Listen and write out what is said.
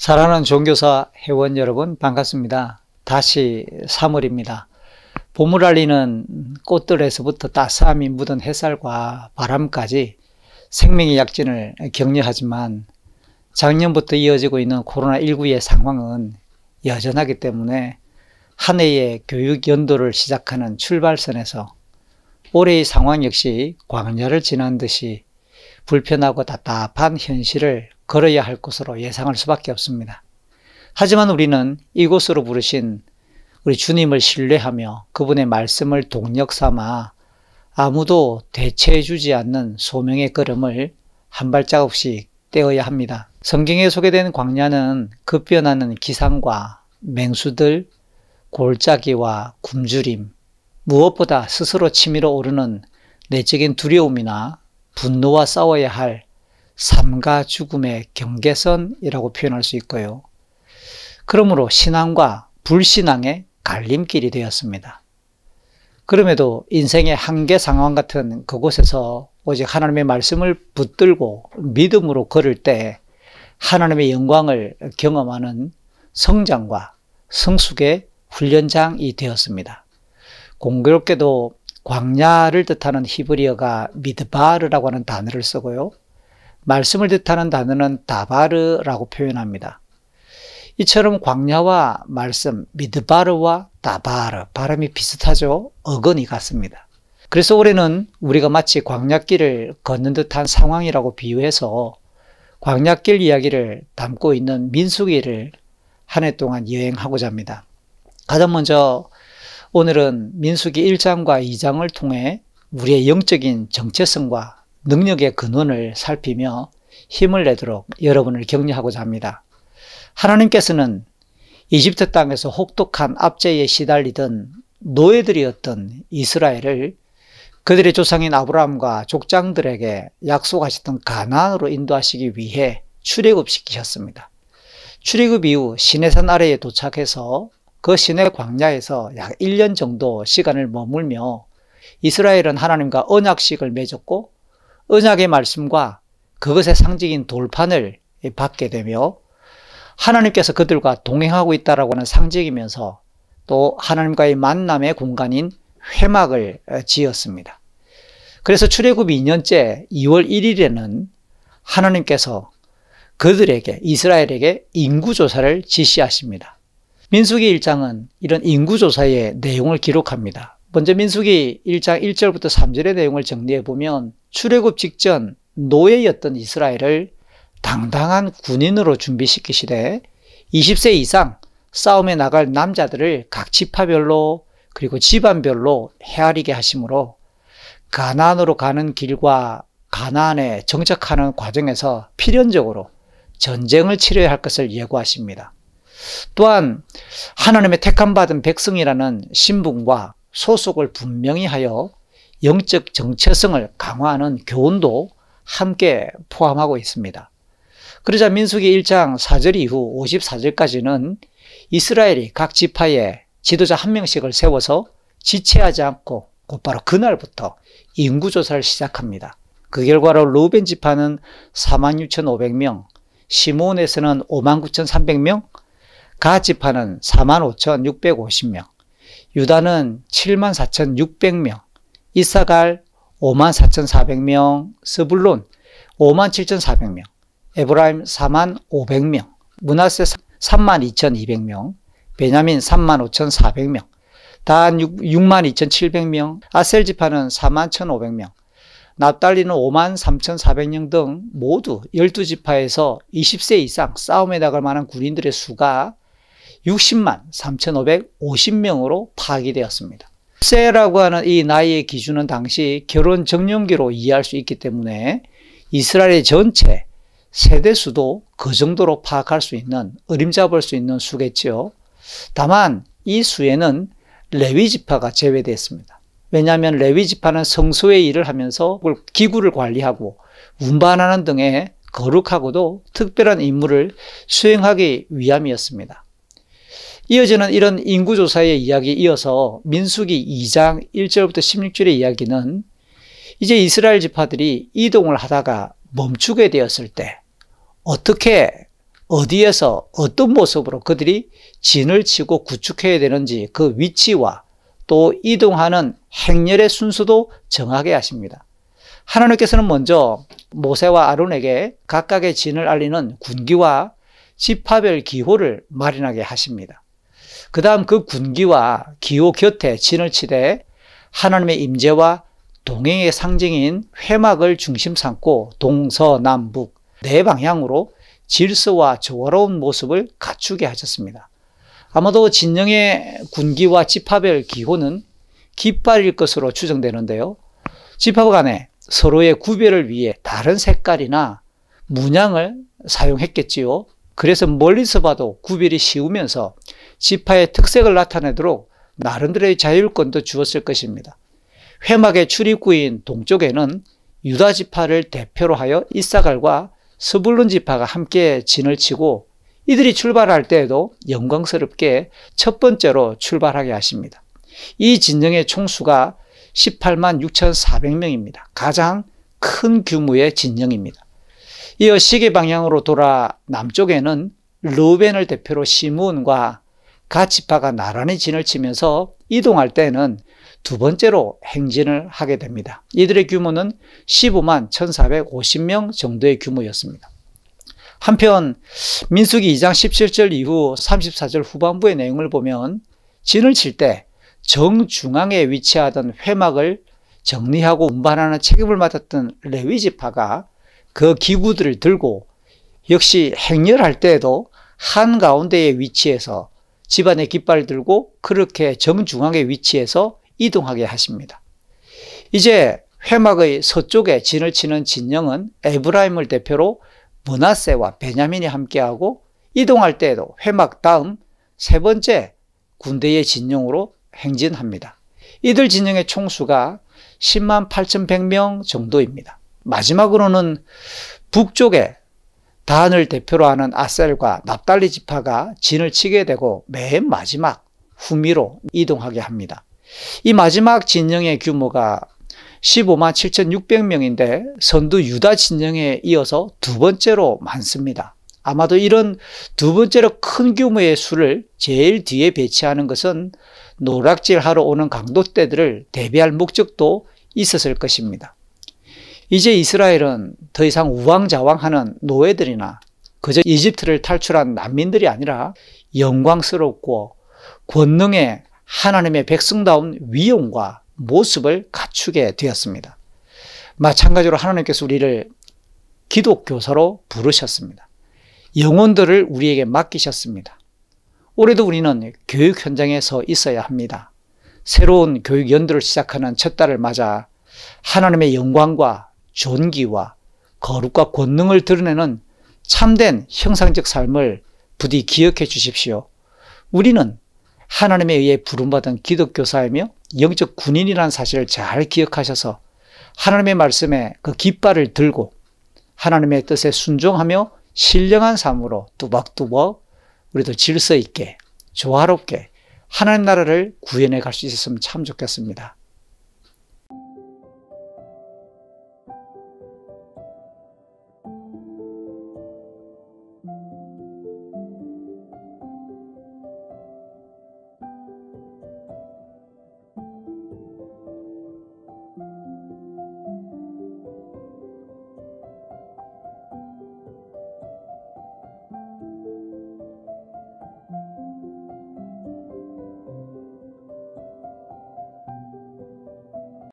사랑하는 종교사 회원 여러분 반갑습니다. 다시 3월입니다. 봄을 알리는 꽃들에서부터 따스함이 묻은 햇살과 바람까지 생명의 약진을 격려하지만 작년부터 이어지고 있는 코로나19의 상황은 여전하기 때문에 한 해의 교육 연도를 시작하는 출발선에서 올해의 상황 역시 광야를 지난 듯이 불편하고 답답한 현실을 걸어야 할 것으로 예상할 수밖에 없습니다. 하지만 우리는 이곳으로 부르신 우리 주님을 신뢰하며 그분의 말씀을 동력 삼아 아무도 대체해주지 않는 소명의 걸음을 한 발자국씩 떼어야 합니다. 성경에 소개된 광야는 급변하는 기상과 맹수들, 골짜기와 굶주림, 무엇보다 스스로 치밀어 오르는 내적인 두려움이나 분노와 싸워야 할 삶과 죽음의 경계선이라고 표현할 수 있고요. 그러므로 신앙과 불신앙의 갈림길이 되었습니다. 그럼에도 인생의 한계 상황 같은 그곳에서 오직 하나님의 말씀을 붙들고 믿음으로 걸을 때 하나님의 영광을 경험하는 성장과 성숙의 훈련장이 되었습니다. 공교롭게도 광야를 뜻하는 히브리어가 미드바르라고 하는 단어를 쓰고요. 말씀을 뜻하는 단어는 다바르라고 표현합니다. 이처럼 광야와 말씀, 미드바르와 다바르, 발음이 비슷하죠? 어근이 같습니다. 그래서 올해는 우리가 마치 광야길을 걷는 듯한 상황이라고 비유해서 광야길 이야기를 담고 있는 민수기를 한 해 동안 여행하고자 합니다. 가장 먼저 오늘은 민수기 1장과 2장을 통해 우리의 영적인 정체성과 능력의 근원을 살피며 힘을 내도록 여러분을 격려하고자 합니다. 하나님께서는 이집트 땅에서 혹독한 압제에 시달리던 노예들이었던 이스라엘을 그들의 조상인 아브라함과 족장들에게 약속하셨던 가나안으로 인도하시기 위해 출애굽시키셨습니다. 출애굽 이후 시내산 아래에 도착해서 그 시내 광야에서 약 1년 정도 시간을 머물며 이스라엘은 하나님과 언약식을 맺었고 언약의 말씀과 그것의 상징인 돌판을 받게 되며 하나님께서 그들과 동행하고 있다라고 하는 상징이면서 또 하나님과의 만남의 공간인 회막을 지었습니다. 그래서 출애굽 2년째 2월 1일에는 하나님께서 그들에게 이스라엘에게 인구조사를 지시하십니다. 민수기 1장은 이런 인구조사의 내용을 기록합니다. 먼저 민수기 1장 1절부터 3절의 내용을 정리해 보면 출애굽 직전 노예였던 이스라엘을 당당한 군인으로 준비시키시되 20세 이상 싸움에 나갈 남자들을 각 지파별로 그리고 집안별로 헤아리게 하시므로 가나안으로 가는 길과 가나안에 정착하는 과정에서 필연적으로 전쟁을 치러야 할 것을 예고하십니다. 또한 하나님의 택함받은 백성이라는 신분과 소속을 분명히 하여 영적 정체성을 강화하는 교훈도 함께 포함하고 있습니다. 그러자 민수기 1장 4절 이후 54절까지는 이스라엘이 각 지파에 지도자 한 명씩을 세워서 지체하지 않고 곧바로 그날부터 인구조사를 시작합니다. 그 결과로 루벤 지파는 46,500명, 시므온에서는 59,300명, 갓 지파는 45,650명, 유다는 74,600명, 이사갈 54,400명, 스불론 57,400명, 에브라임 45,500명, 므낫세 32,200명, 베냐민 35,400명, 단 62,700명, 아셀 지파는 41,500명, 납달리는 53,400명 등 모두 12지파에서 20세 이상 싸움에 나갈 만한 군인들의 수가 603,550명으로 파악이 되었습니다. 10세라고 하는 이 나이의 기준은 당시 결혼 정년기로 이해할 수 있기 때문에 이스라엘의 전체 세대수도 그 정도로 파악할 수 있는, 어림잡을 수 있는 수겠지요. 다만 이 수에는 레위지파가 제외됐습니다. 왜냐하면 레위지파는 성소의 일을 하면서 기구를 관리하고 운반하는 등의 거룩하고도 특별한 임무를 수행하기 위함이었습니다. 이어지는 이런 인구조사의 이야기에 이어서 민수기 2장 1절부터 16절의 이야기는 이제 이스라엘 지파들이 이동을 하다가 멈추게 되었을 때 어떻게 어디에서 어떤 모습으로 그들이 진을 치고 구축해야 되는지 그 위치와 또 이동하는 행렬의 순서도 정하게 하십니다. 하나님께서는 먼저 모세와 아론에게 각각의 진을 알리는 군기와 지파별 기호를 마련하게 하십니다. 그 다음 그 군기와 기호 곁에 진을 치되 하나님의 임재와 동행의 상징인 회막을 중심 삼고 동서남북 네 방향으로 질서와 조화로운 모습을 갖추게 하셨습니다. 아마도 진영의 군기와 지파별 기호는 깃발일 것으로 추정되는데요. 지파 간에 서로의 구별을 위해 다른 색깔이나 문양을 사용했겠지요. 그래서 멀리서 봐도 구별이 쉬우면서 지파의 특색을 나타내도록 나름대로의 자율권도 주었을 것입니다. 회막의 출입구인 동쪽에는 유다 지파를 대표로 하여 이사갈과 스불론 지파가 함께 진을 치고 이들이 출발할 때에도 영광스럽게 첫 번째로 출발하게 하십니다. 이 진영의 총수가 18만 6,400명입니다. 가장 큰 규모의 진영입니다. 이어 시계 방향으로 돌아 남쪽에는 르우벤을 대표로 시므온과 갓 지파가 나란히 진을 치면서 이동할 때는 두 번째로 행진을 하게 됩니다. 이들의 규모는 15만 1,450명 정도의 규모였습니다. 한편 민수기 2장 17절 이후 34절 후반부의 내용을 보면 진을 칠 때 정중앙에 위치하던 회막을 정리하고 운반하는 책임을 맡았던 레위 지파가 그 기구들을 들고 역시 행렬할 때에도 한가운데에 위치해서 집안의 깃발을 들고 그렇게 정중앙에 위치해서 이동하게 하십니다. 이제 회막의 서쪽에 진을 치는 진영은 에브라임을 대표로 므낫세와 베냐민이 함께하고 이동할 때에도 회막 다음 세 번째 군대의 진영으로 행진합니다. 이들 진영의 총수가 10만 8,100명 정도입니다. 마지막으로는 북쪽에 단을 대표로 하는 아셀과 납달리 지파가 진을 치게 되고 맨 마지막 후미로 이동하게 합니다. 이 마지막 진영의 규모가 15만 7,600명인데 선두 유다 진영에 이어서 두 번째로 많습니다. 아마도 이런 두 번째로 큰 규모의 수를 제일 뒤에 배치하는 것은 노략질하러 오는 강도떼들을 대비할 목적도 있었을 것입니다. 이제 이스라엘은 더 이상 우왕좌왕하는 노예들이나 그저 이집트를 탈출한 난민들이 아니라 영광스럽고 권능의 하나님의 백성다운 위엄과 모습을 갖추게 되었습니다. 마찬가지로 하나님께서 우리를 기독교사로 부르셨습니다. 영혼들을 우리에게 맡기셨습니다. 올해도 우리는 교육 현장에 서 있어야 합니다. 새로운 교육 연도를 시작하는 첫 달을 맞아 하나님의 영광과 존귀와 거룩과 권능을 드러내는 참된 형상적 삶을 부디 기억해 주십시오. 우리는 하나님에 의해 부름받은 기독교사이며 영적 군인이라는 사실을 잘 기억하셔서 하나님의 말씀에 그 깃발을 들고 하나님의 뜻에 순종하며 신령한 삶으로 뚜벅뚜벅 우리도 질서 있게 조화롭게 하나님 나라를 구현해 갈 수 있었으면 참 좋겠습니다.